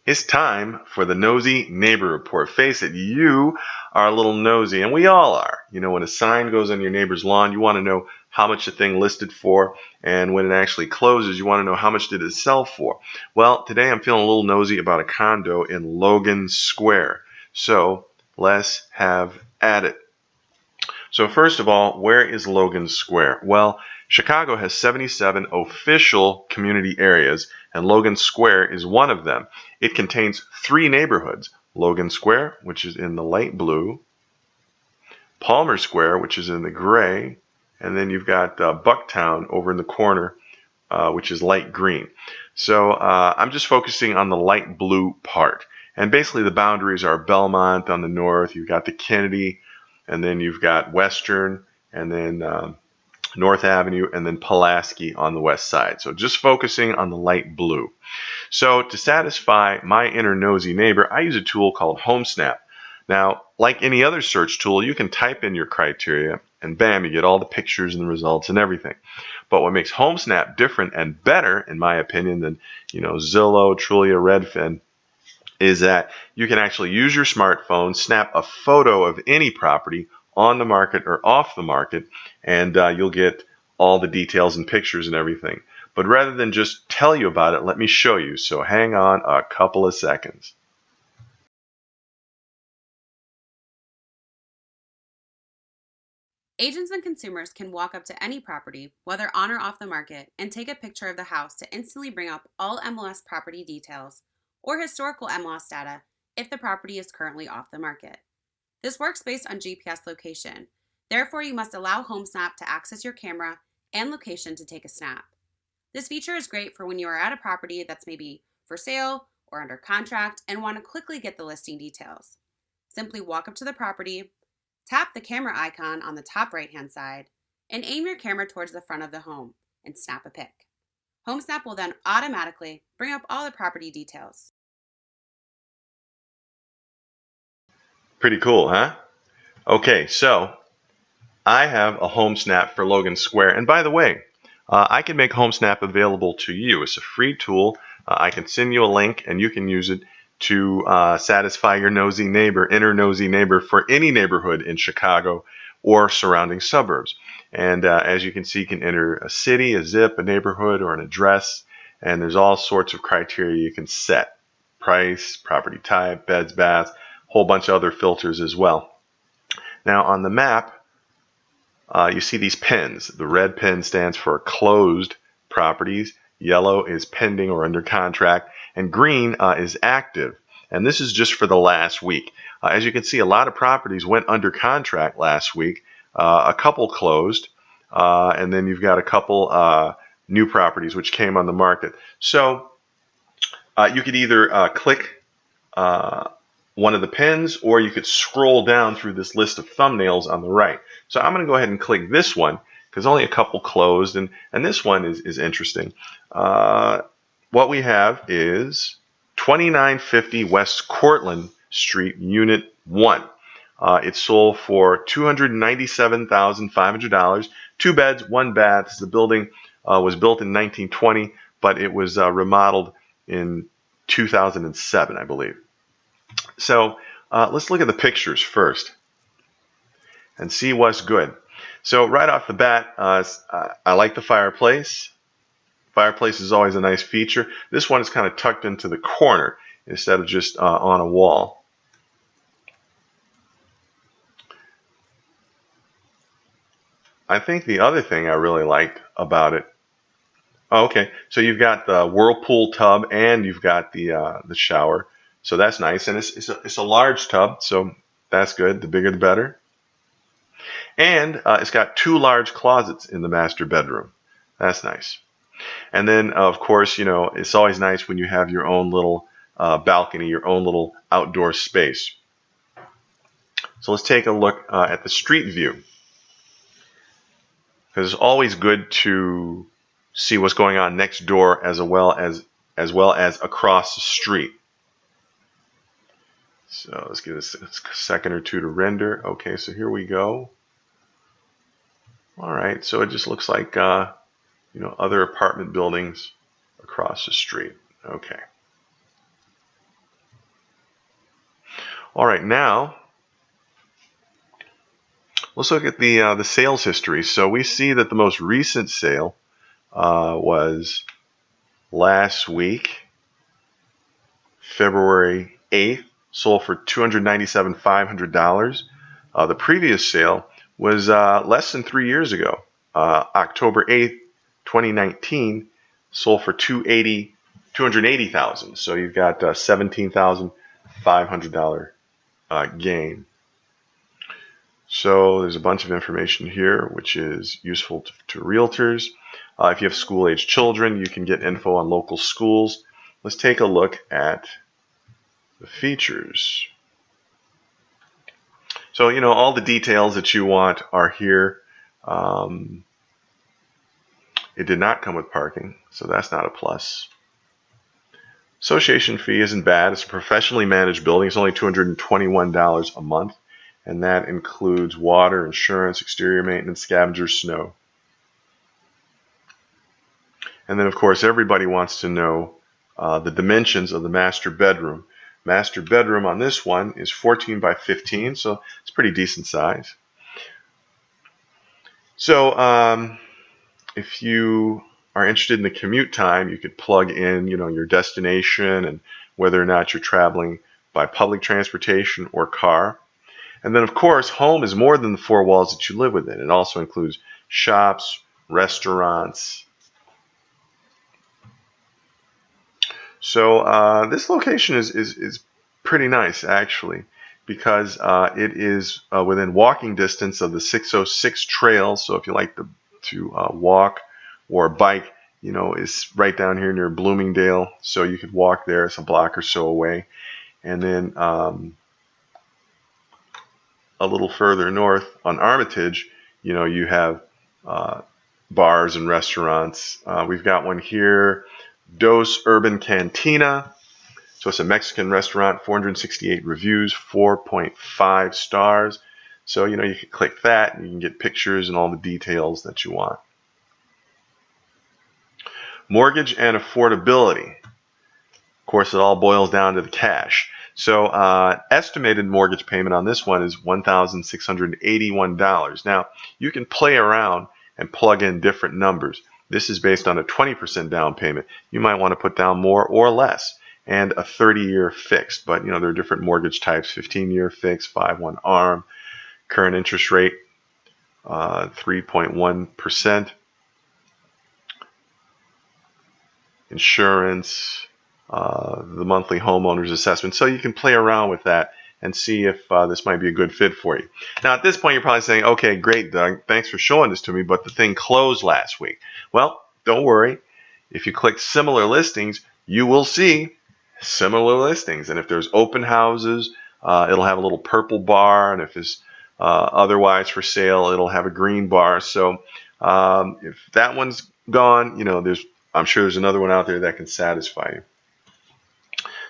It's time for the Nosy Neighbor Report. Face it, you are a little nosy, and we all are. You know, when a sign goes on your neighbor's lawn, you want to know how much the thing listed for, and when it actually closes, you want to know how much did it sell for. Well, today I'm feeling a little nosy about a condo in Logan Square. So let's have at it. So first of all, where is Logan Square? Well, Chicago has 77 official community areas, and Logan Square is one of them. It contains 3 neighborhoods: Logan Square, which is in the light blue, Palmer Square, which is in the gray, and then you've got Bucktown over in the corner, which is light green. So I'm just focusing on the light blue part. And basically the boundaries are Belmont on the north, you've got the Kennedy, and then you've got Western, and then North Avenue, and then Pulaski on the west side. So just focusing on the light blue. So to satisfy my inner nosy neighbor, I use a tool called Homesnap. Now, like any other search tool, you can type in your criteria, and bam, you get all the pictures and the results and everything. But what makes Homesnap different and better, in my opinion, than Zillow, Trulia, Redfin, is that you can actually use your smartphone, snap a photo of any property on the market or off the market, and you'll get all the details and pictures and everything. But rather than just tell you about it, let me show you. So hang on a couple of seconds. Agents and consumers can walk up to any property, whether on or off the market, and take a picture of the house to instantly bring up all MLS property details or historical MLS data if the property is currently off the market. This works based on GPS location. Therefore, you must allow Homesnap to access your camera and location to take a snap. This feature is great for when you are at a property that's maybe for sale or under contract and want to quickly get the listing details. Simply walk up to the property, tap the camera icon on the top right-hand side, and aim your camera towards the front of the home and snap a pic. Homesnap will then automatically bring up all the property details. Pretty cool, huh? Okay, so I have a Homesnap for Logan Square. And by the way, I can make Homesnap available to you. It's a free tool. I can send you a link, and you can use it to satisfy your nosy neighbor, inner nosy neighbor, for any neighborhood in Chicago or surrounding suburbs. And as you can see, you can enter a city, a zip, a neighborhood, or an address. And there's all sorts of criteria you can set: price, property type, beds, baths, a whole bunch of other filters as well. Now on the map, you see these pins. The red pin stands for closed properties, yellow is pending or under contract, and green is active. And this is just for the last week. As you can see, a lot of properties went under contract last week. A couple closed, and then you've got a couple new properties which came on the market. So you could either click one of the pins, or you could scroll down through this list of thumbnails on the right. So I'm going to go ahead and click this one because only a couple closed, and this one is interesting. What we have is 2950 West Cortlandt Street, Unit 1. It sold for $297,500. 2 beds, 1 bath. The building was built in 1920, but it was remodeled in 2007, I believe. So let's look at the pictures first and see what's good. So right off the bat, I like the fireplace. Fireplace is always a nice feature. This one is kind of tucked into the corner instead of just on a wall. I think the other thing I really liked about it, okay, so you've got the whirlpool tub and you've got the shower. So that's nice, and it's a large tub, so that's good. The bigger the better. And it's got 2 large closets in the master bedroom. That's nice. And then, of course, it's always nice when you have your own little balcony, your own little outdoor space. So let's take a look at the street view, because it's always good to see what's going on next door as well as across the street. So let's give this a second or two to render. Okay, so here we go. All right, so it just looks like other apartment buildings across the street. Okay. All right, now let's look at the sales history. So we see that the most recent sale was last week, February 8th, sold for $297,500. The previous sale was less than 3 years ago, October 8th, 2019, sold for $280,000. So you've got $17,500 gain. So there's a bunch of information here which is useful to realtors. If you have school-age children, you can get info on local schools. Let's take a look at the features. So, you know, all the details that you want are here. It did not come with parking, so that's not a plus. Association fee isn't bad. It's a professionally managed building. It's only $221 a month, and that includes water, insurance, exterior maintenance, scavenger, snow. And then, of course, everybody wants to know the dimensions of the master bedroom. Master bedroom on this one is 14 by 15, so it's pretty decent size. So if you are interested in the commute time, you could plug in, you know, your destination and whether or not you're traveling by public transportation or car. And then, of course, home is more than the four walls that you live within. It also includes shops, restaurants. So this location is pretty nice, actually, because it is within walking distance of the 606 trail. So if you like to walk or bike, you know, it's right down here near Bloomingdale. So you could walk there. It's a block or so away. And then a little further north on Armitage, you know, you have bars and restaurants. We've got one here, Dos Urban Cantina. So it's a Mexican restaurant, 468 reviews, 4.5 stars. So, you know, you can click that and you can get pictures and all the details that you want. Mortgage and affordability. Of course, it all boils down to the cash. So estimated mortgage payment on this one is $1,681. Now, you can play around and plug in different numbers. This is based on a 20% down payment. You might want to put down more or less, and a 30-year fixed. But, you know, there are different mortgage types, 15-year fixed, 5/1 ARM, current interest rate, 3.1%, insurance, the monthly homeowner's assessment. So you can play around with that and see if this might be a good fit for you. Now, at this point, you're probably saying, okay, great, Doug, thanks for showing this to me, but the thing closed last week. Well, don't worry. If you click similar listings, you will see similar listings. And if there's open houses, it'll have a little purple bar. And if it's otherwise for sale, it'll have a green bar. So if that one's gone, you know, I'm sure there's another one out there that can satisfy you.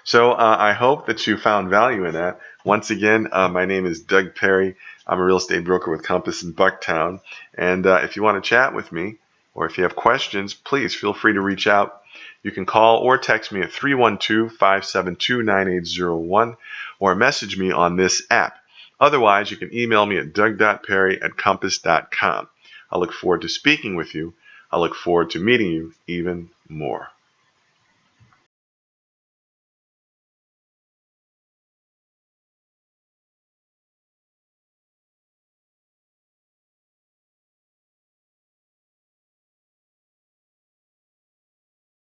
So I hope that you found value in that. Once again, my name is Doug Perry. I'm a real estate broker with Compass in Bucktown. And if you want to chat with me, or if you have questions, please feel free to reach out. You can call or text me at 312-572-9801 or message me on this app. Otherwise, you can email me at doug.perry@compass.com. I look forward to speaking with you. I look forward to meeting you even more.